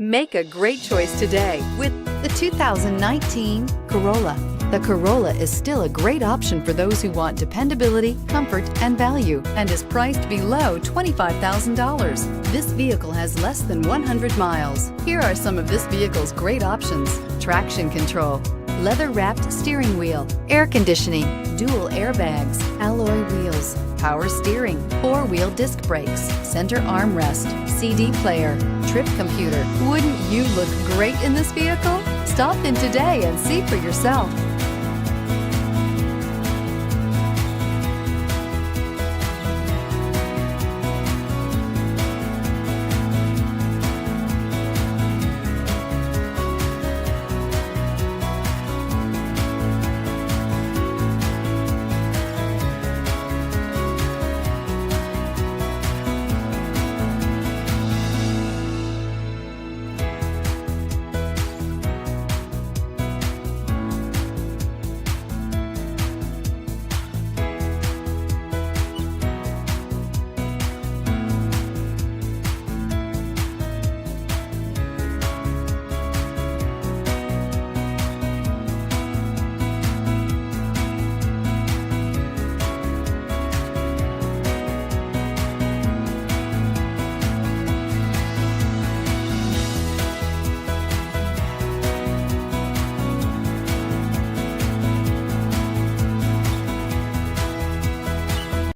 Make a great choice today with the 2019 Corolla. The Corolla is still a great option for those who want dependability, comfort, and value, and is priced below $25,000. This vehicle has less than 100 miles. Here are some of this vehicle's great options: traction control, leather-wrapped steering wheel, air conditioning, dual airbags, alloy wheels, power steering, four-wheel disc brakes, center armrest, CD player, trip computer. Wouldn't you look great in this vehicle? Stop in today and see for yourself.